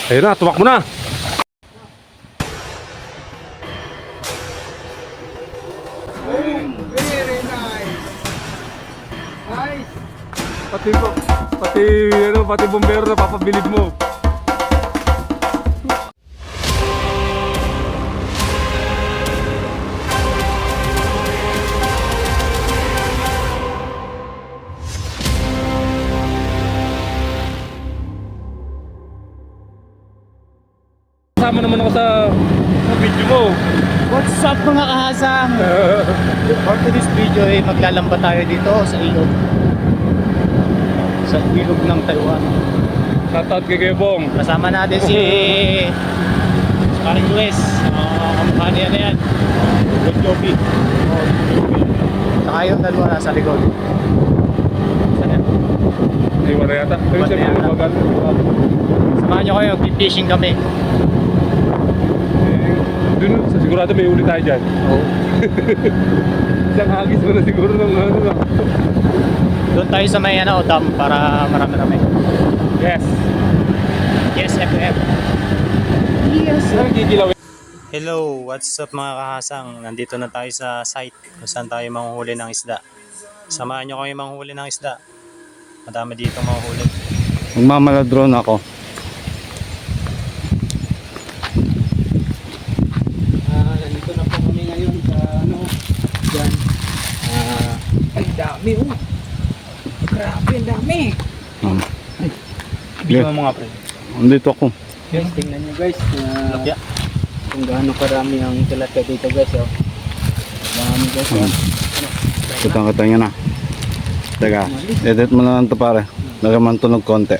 Ayun na, tumakbo na. Very nice. Nice. Pati bombero na papabilib mo. Kasama naman ako sa video mo. What's up mga kahasang? For today's video ay maglalamba tayo dito sa ilog. Sa ilog ng Taiwan. Shoutout kay Gebong. Kasama natin si Karing Luis. Kamukha niya na yan. Good Joby. Saka yung dalawa nasa likod. Saan yan? Ay, wala yata. Ayun Wala siya yata. mga bagal. Samahan nyo kayo, fishing kami. Dun, sigurado may uli tayo dyan. Oh. Isang hagis mo na siguro ng ano. Doon tayo sa may dam para marami-rami. Yes. Yes, FF. Yes. Ang gigilaw. Hello, what's up mga kahasang? Nandito na tayo sa site kung saan tayo manghuli ng isda. Samahan nyo kami manghuli ng isda. Madami dito manghuli. Magmamaladron ako. Nandito na po kami ngayon sa dyan. Ay, dami oh. Grabe, ang dami. Bigyan mo mga pre. Andito ako. Guys, tingnan nyo guys. Lapya. Kung gaano karami ang tilapia dito guys. Oh. Dami guys. Kitang-kita nyo na. Teka, edit mo na lang ito pare. Lagaman tunog konti.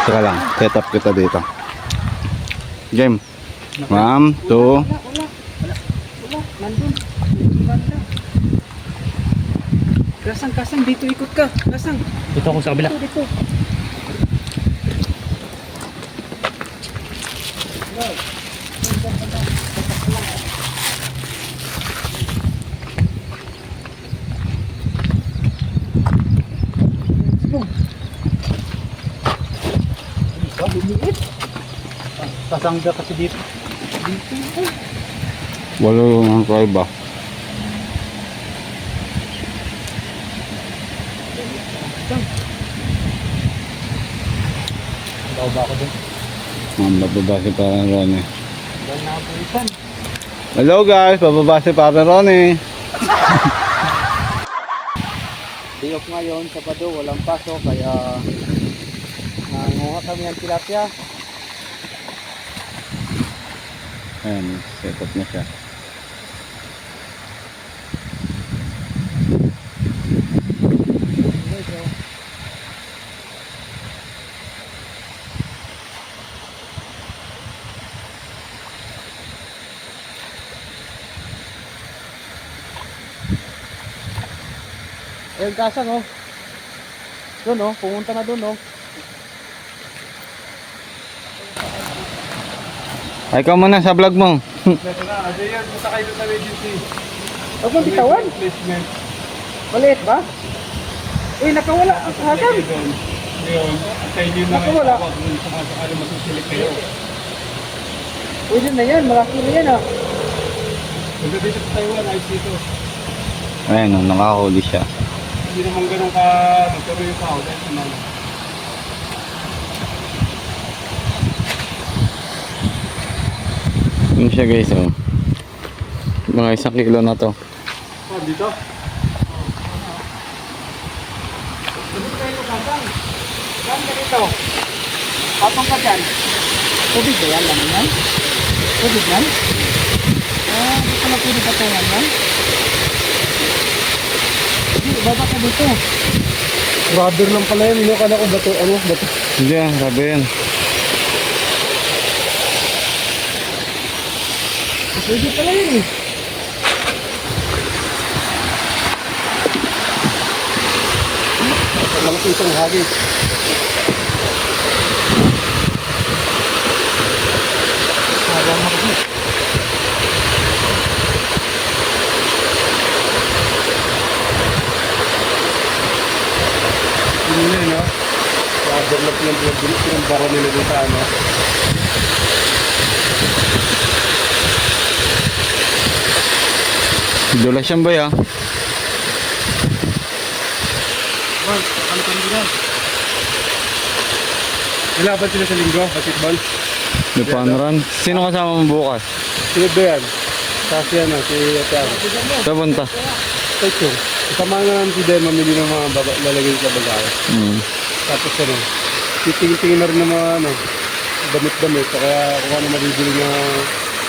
Teka lang, set up kita dito. Game. 1, 2. Wala. Nandun. Banda. Kasang, dito ikot ka. Kasang. Dito ako sa kabila. Dito. Kasangga kasi dito. Walo ang kaiba. Bawa ba ako dun? Bababa si Pare Ronnie. Dahil nakapulitan. Hello guys, bababa si Pare Ronnie. Day off ngayon, Sabado, walang pasok, kaya nanguha kami ng tilapia. Ayan, set up na siya. Ayun, kasang oh. Doon oh, pumunta na doon oh. Ay, ikaw muna sa vlog mo. Ito na, Ajayan, punta kayo sa agency. Huwag mong bitawan. Placement. Maliit ba? Uy, nakawala ang kasang. Ngayon, sa inyo na Naku, wala. tawag kung sakasakali masusilik kayo. Pwede na yan, malaki na yan ah. Punta dito sa Taiwan, ayos dito. Ayan, nakahuli siya. Hindi naman ganun ka magkaroon yung tao dahil sa mga. Yun siya guys, oh. Mga 1 kilo na to. Oh, dito? Dito kayo kasang. Saan ka dito? Patong ka dyan. Tubig ba yan? Laman yan? Tubig yan? Dito na pwede patungan yan? Hindi, baba ka dito. Brother lang pala yun, kala ko bato, bato. Hindi yan, sabi yan. Pwede pala yun eh. Malaki isang hagis. Yun na, no? Brother lang pinag-binit baro nila dito ano. Dulas yan boy ah. Nilaban sila sa linggo, basketball. May panran. Sino kasama mo bukas? Sunod ba yan? Kasi ano, si Ate. Sa punta. Ito. Kasama na namin si Den mamili ng mga lalagay sa bagahe. Tapos ano, titingin na rin ng mga ano, damit-damit. So, kaya kung ano mabibili na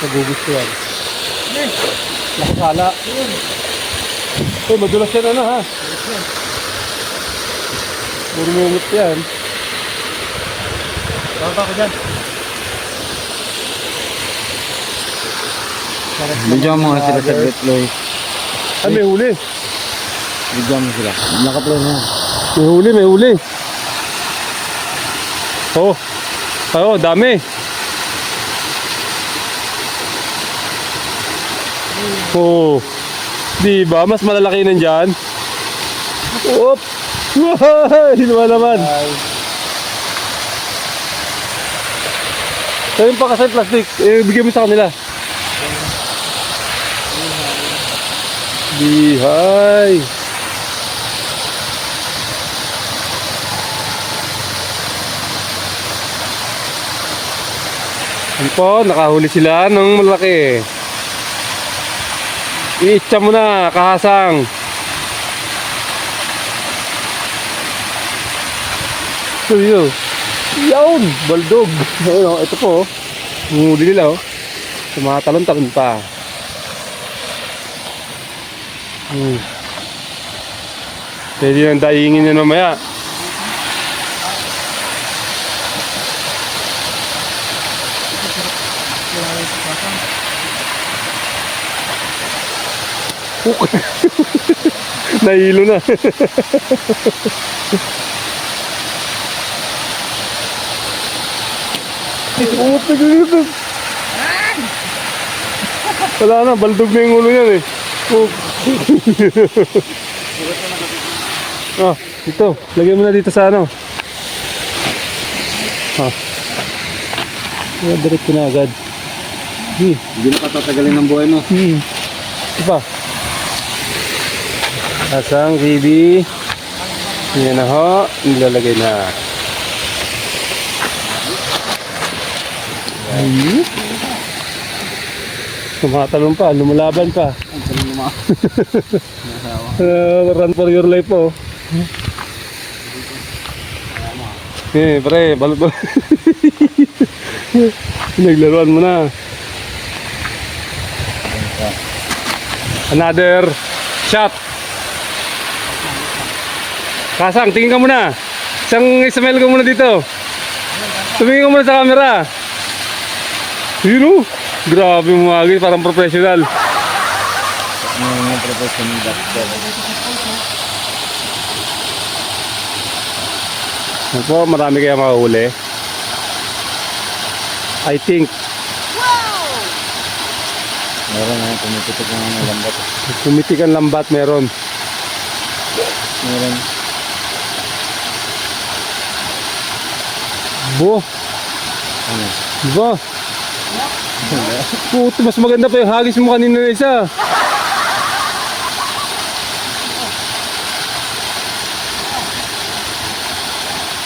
nagugustuhan. Nakasala. Madulas yan ano ha. Murmumot yan. Baka ko dyan. Bigyan mo nga sila sa Betloy. Ah, may huli. Bigyan mo sila. Nakaplay na yan. May huli. Oo. Oo, dami. Oo. Diba? Mas malalaki nandyan. Oop! Wow! Diba naman? Kaya yung pakasay plastic, bigyan mo sa kanila. Bihay! Yan po, nakahuli sila ng malaki. I-itcha mo na, kahasang. So yun. Yawn! Baldog! Ayun, ito po. Huli nila oh. Tumatalon-talon pa. Pwede nang daingin nyo mamaya. Nahilo na. Wala na, baldog na yung ulo yan eh. Ah, ito, lagyan mo na dito sa ano. Ah. Direct ko na agad. Hindi na katatagalin ng buhay mo. Ito pa. Asang kibi. Yan na ho, nilalagay na. Ayun. Tumatalon pa, lumalaban pa. Run for your life po. Pre, balot. Naglaruan mo na. Another shot. Kasang, tingin ka muna. Ismail ka muna dito. Tumingin ka muna sa camera. Yun o. Grabe mo agad, parang professional. Professional doctor. Ito, marami kaya makahuli. I think. Meron na, tumipitik na ng lambat. Tumitik ang lambat, meron. Meron. Bo. Ano? Diba? Puto, mas maganda pa yung hagis mo kanina na isa.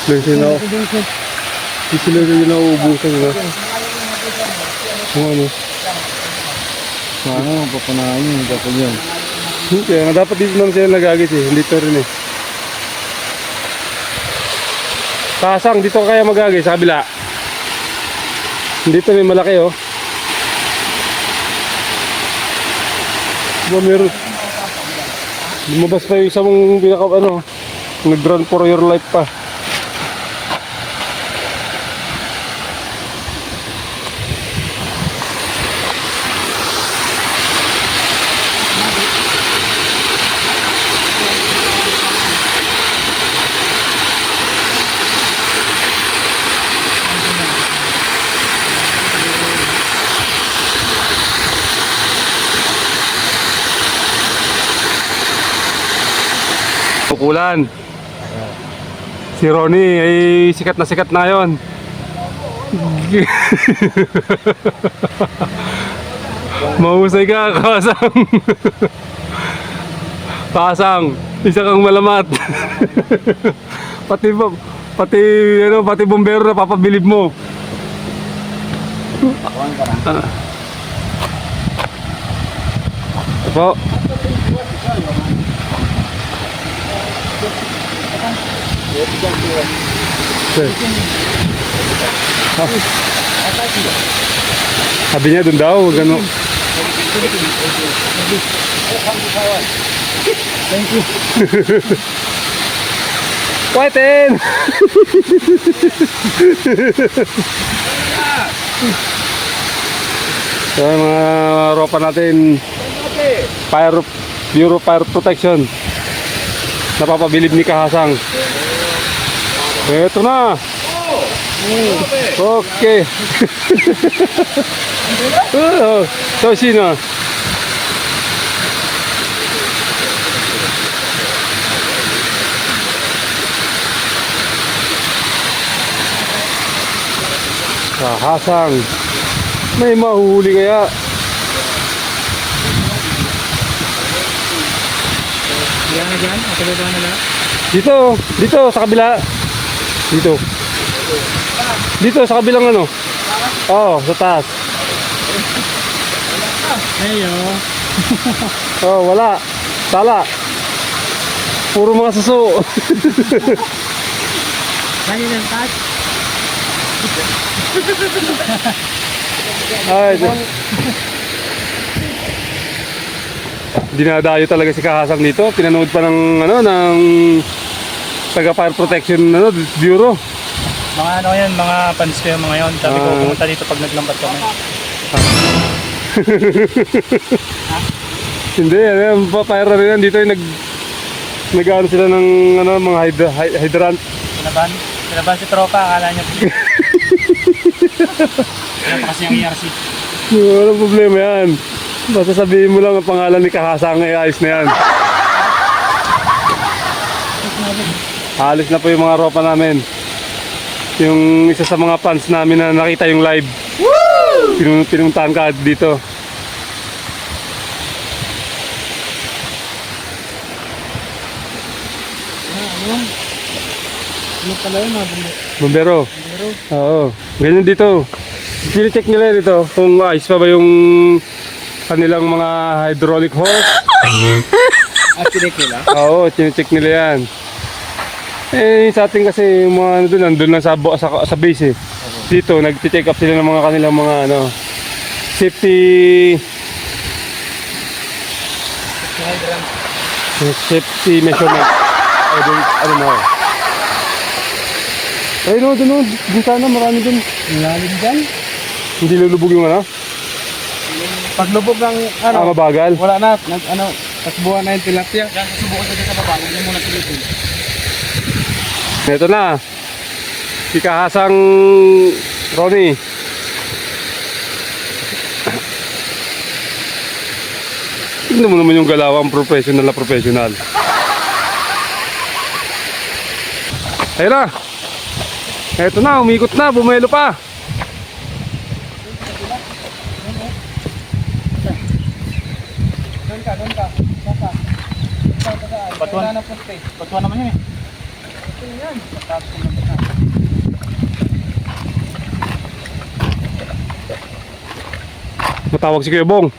Hindi sila rin nauubusan ba? Ano? Sana mapapunahan yun, kapag yun. Kaya nga dapat dito naman sila nagagis eh. Dito rin eh. Kasang, dito ka kaya magagis sa kabila. Dito may malaki oh. Diba meron? Lumabas pa yung isang pinaka ano. Nag-run for your life pa. Pukulan. Si Ronnie ay sikat na yon. Mahusay ka, Kasang. Kasang, isa kang malamat. pati bombero na papabilib mo. Po. Sabi niya dun daw, gano'n. Thank you. Whiten! So yung mga ropa natin, Bureau Fire Protection, napapabilib ni Kahasang. Ito na! Okay. So sino? Kahasang, may mahuhuli kaya? Wala na dyan? At ba na lang? Dito sa kabila. Dito sa kabilang ano? Oo, sa taas. Heyo. Oh, wala. Sala. Puro mga suso. Lagi ng touch. Ay, dinadayo talaga si Kahasang dito. Pinanood pa ng taga Fire Protection Bureau. Mga ano yan, mga fans ko yung mga yun. Sabi ko pumunta dito pag naglambat kami. Hindi, fire na rin yan. Dito yung nag-ano sila ng mga hydrant. Pinaban si tropa, akala niya. Kaya pa kasi ang ERC. Walang problema yan. Basta sabihin mo lang ang pangalan ni Kahasang, ay ayos na yan. Alis na po yung mga ropa namin. Yung isa sa mga fans namin na nakita yung live. Pinuntahan ka dito. Ano pala yun mga Bombero. Oo. Ganyan dito. Pili-check nila dito kung ayos pa ba yung kanilang mga hydraulic hose. At sinek nila? Oo, chine-check nila yan. Eh, sa atin kasi yung mga nandun lang sa base eh. Dito, nag-check up sila ng mga kanilang mga safety measurement. Ano na. Ay, doon sana, marami doon. Lalim dyan? Hindi lulubog yung Paglubog ng mabagal. wala na. Takbuhan na yung tilapia. Yan, susubukan ko dyan sa baba. Huwag niyo muna silipin. Ito na. Si Kahasang Ronnie. Tignan mo naman yung galawang professional na professional. Ayun na. Ito na, umikot na, bumelo pa. Doon ka. Patuan naman yun eh. Matawag si Kuya Bong.